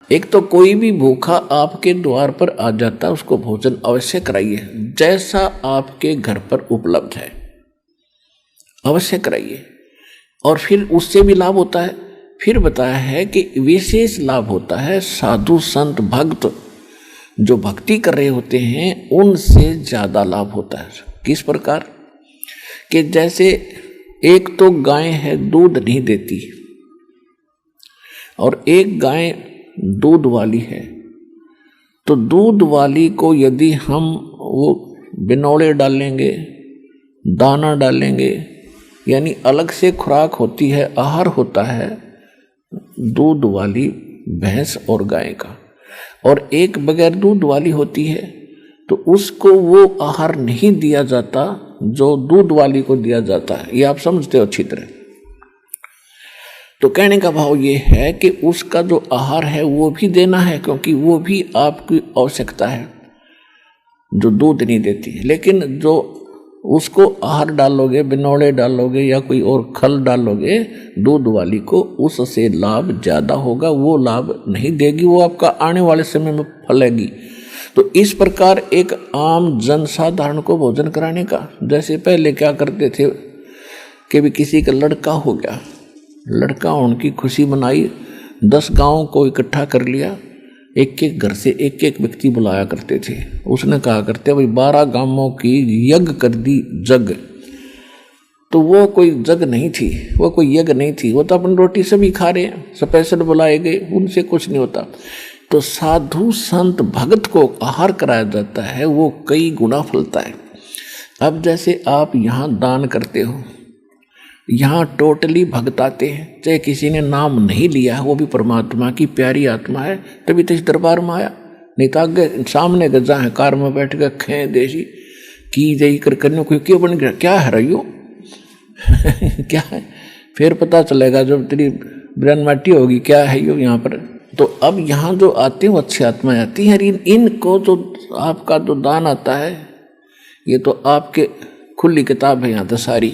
एक तो कोई भी भूखा आपके द्वार पर आ जाता है, उसको भोजन अवश्य कराइए, जैसा आपके घर पर उपलब्ध है अवश्य कराइए। और फिर उससे भी लाभ होता है। फिर बताया है कि विशेष लाभ होता है साधु संत भक्त जो भक्ति कर रहे होते हैं उनसे ज्यादा लाभ होता है। किस प्रकार कि जैसे एक तो गाय है दूध नहीं देती और एक गाय दूध वाली है, तो दूध वाली को यदि हम वो बिनौले डालेंगे, दाना डालेंगे, यानी अलग से खुराक होती है, आहार होता है दूध वाली भैंस और गाय का, और एक बगैर दूध वाली होती है, तो उसको वो आहार नहीं दिया जाता जो दूध वाली को दिया जाता है। ये आप समझते हो अच्छी तरह। तो कहने का भाव ये है कि उसका जो आहार है वो भी देना है, क्योंकि वो भी आपकी आवश्यकता है जो दूध नहीं देती। लेकिन जो उसको आहार डालोगे, बिनौले डालोगे या कोई और खल डालोगे दूध वाली को, उससे लाभ ज्यादा होगा, वो लाभ नहीं देगी, वो आपका आने वाले समय में फलेगी। तो इस प्रकार एक आम जनसाधारण को भोजन कराने का, जैसे पहले क्या करते थे कि भी किसी का लड़का हो गया, लड़का होने की खुशी मनाई, 10 गांव को इकट्ठा कर लिया, एक एक घर से एक एक व्यक्ति बुलाया करते थे। उसने कहा करते भाई 12 गांवों की यज्ञ कर दी जग। तो वो कोई जग नहीं थी, वो कोई यज्ञ नहीं थी, वो तो अपन रोटी सभी खा रहे हैं, स्पेशल बुलाए गए, उनसे कुछ नहीं होता। तो साधु संत भगत को आहार कराया जाता है, वो कई गुना फलता है। अब जैसे आप यहाँ दान करते हो, यहाँ टोटली भक्त आते हैं, चाहे किसी ने नाम नहीं लिया, वो भी परमात्मा की प्यारी आत्मा है, तभी तो इस दरबार में आया। नहीं तो आगे सामने गजा है, कार में बैठ कर खे देशी की जई कर करने कोई क्यों बन गया, क्या है रही क्या है, फिर पता चलेगा जब तेरी ब्रन माटी होगी क्या है यो यहाँ पर। तो अब यहाँ जो आते हैं वो अच्छी आत्माएं आती हैं। इनको जो आपका जो दान आता है, ये तो आपके खुली किताब है यहाँ तो सारी,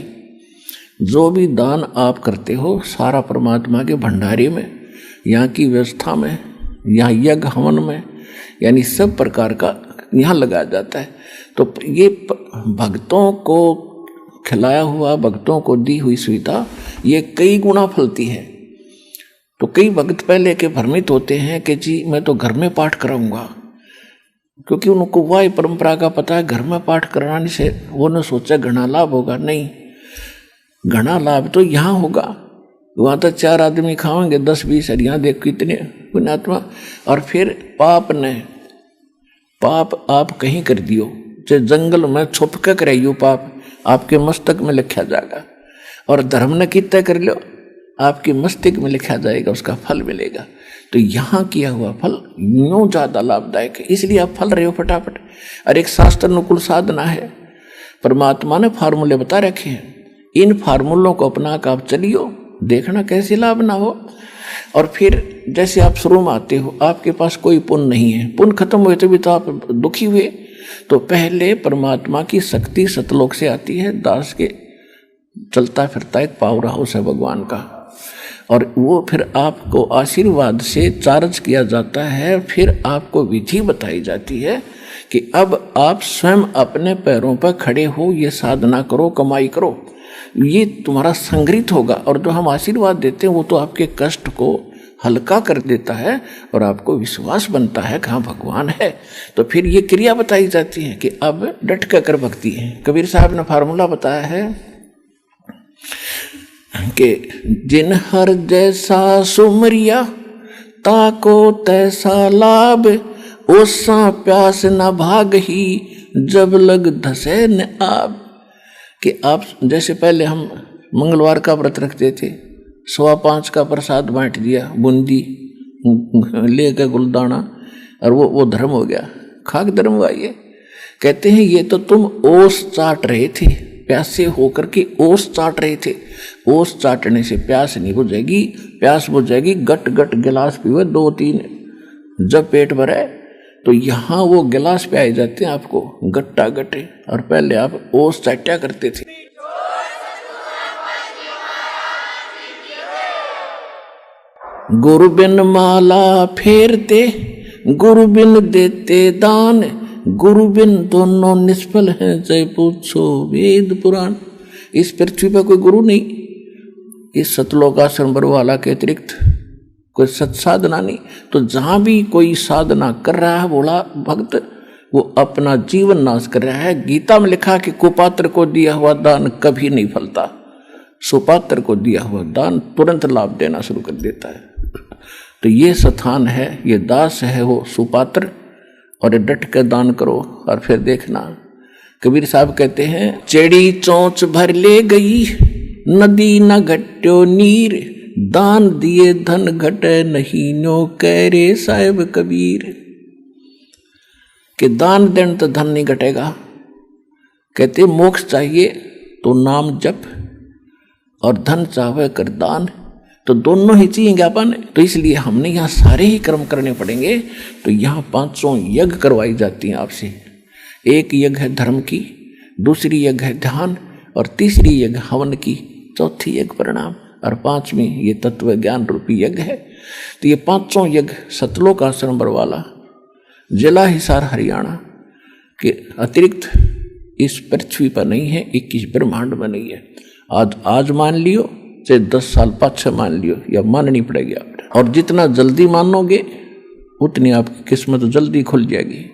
जो भी दान आप करते हो सारा परमात्मा के भंडारे में, यहाँ की व्यवस्था में, यहाँ यज्ञ हवन में, यानी सब प्रकार का यहाँ लगाया जाता है। तो ये भक्तों को खिलाया हुआ, भक्तों को दी हुई सुविधा ये कई गुना फलती है। तो कई भक्त पहले के भ्रमित होते हैं कि जी मैं तो घर में पाठ कराऊंगा, क्योंकि उनको वह परंपरा का पता है घर में पाठ कराने से वो न सोचा घना लाभ होगा। नहीं, घना लाभ तो यहाँ होगा, वहाँ तो 4 आदमी खाएंगे 10-20, और यहाँ देख कितने पुण्यात्मा। और फिर पाप आप कहीं कर दियो, चाहे जंगल में छुप के कराइयो, पाप आपके मस्तक में लिखा जाएगा, और धर्म ने कितना कर लो आपके मस्तिष्क में लिखा जाएगा, उसका फल मिलेगा। तो यहाँ किया हुआ फल यूं ज्यादा लाभदायक है, इसलिए आप फल रहे हो फटाफट। और एक शास्त्र अनुकूल साधना है, परमात्मा ने फार्मूले बता रखे हैं, इन फार्मूलों को अपना कर आप चलियो, देखना कैसे लाभ ना हो। और फिर जैसे आप शुरू में आते हो, आपके पास कोई पुण्य नहीं है, पुण्य खत्म हुए तभी तो आप दुखी हुए। तो पहले परमात्मा की शक्ति सतलोक से आती है, दास के चलता फिरता एक पावर हाउस है भगवान का, और वो फिर आपको आशीर्वाद से चार्ज किया जाता है। फिर आपको विधि बताई जाती है कि अब आप स्वयं अपने पैरों पर खड़े हो, ये साधना करो, कमाई करो, ये तुम्हारा संग्रहित होगा। और जो हम आशीर्वाद देते हैं वो तो आपके कष्ट को हल्का कर देता है और आपको विश्वास बनता है कि हाँ भगवान है। तो फिर ये क्रिया बताई जाती है कि अब डट कर भक्ति है। कबीर साहब ने फार्मूला बताया है कि जिन हर जैसा सुमरिया ताको तैसा लाभ, ओसा प्यास न भाग ही जब लग धसे न आब। कि आप जैसे पहले हम मंगलवार का व्रत रखते थे, 5:15 का प्रसाद बांट दिया, बूंदी लेकर गुलदाना, और वो धर्म हो गया, खाक धर्म हुआ। ये कहते हैं ये तो तुम ओस चाट रहे थे, प्यासे होकर के ओस चाट रहे थे। ओस चाटने से प्यास नहीं बुझेगी, प्यास बुझेगी गट गट गिलास पीवे 2-3, जब पेट भरे तो यहाँ वो गिलास पे आए जाते हैं आपको गट्टा गटे, और पहले आप ओस चाट्या करते थे। गुरु बिन माला फेरते, गुरु बिन देते दान, गुरु बिन दोनों निष्फल हैं, जय पूछो वेद पुराण। इस पृथ्वी पर कोई गुरु नहीं, इस सतलोक आश्रम बरवाला के अतिरिक्त कोई सत्साधना नहीं। तो जहां भी कोई साधना कर रहा है भोला भक्त, वो अपना जीवन नाश कर रहा है। गीता में लिखा कि कुपात्र को दिया हुआ दान कभी नहीं फलता, सुपात्र को दिया हुआ दान तुरंत लाभ देना शुरू कर देता है। तो ये स्थान है, ये दास है वो सुपात्र, और डट कर दान करो और फिर देखना। कबीर साहब कहते हैं, चेड़ी चोंच भर ले गई, नदी न घट्यो नीर, दान दिए धन घटे नहीं, नो कह रे साहिब कबीर। कि दान देने तो धन नहीं घटेगा। कहते मोक्ष चाहिए तो नाम जप, और धन चाहे कर दान, तो दोनों ही चाहिए अपन। तो इसलिए हमने यहाँ सारे ही कर्म करने पड़ेंगे। तो यहाँ 500 यज्ञ करवाई जाती हैं आपसे। एक यज्ञ है धर्म की, दूसरी यज्ञ है ध्यान, और तीसरी यज्ञ हवन की, चौथी यज्ञ प्रणाम, और पांचवी ये तत्व ज्ञान रूपी यज्ञ है। तो ये 500 यज्ञ सतलोक आश्रम बरवाला, जिला हिसार हरियाणा के अतिरिक्त इस पृथ्वी पर नहीं है, 21 ब्रह्मांड में नहीं है। आज मान लियो, चाहे 10 साल पाछे मान लियो, या माननी पड़ेगी आप। और जितना जल्दी मानोगे उतनी आपकी किस्मत जल्दी खुल जाएगी।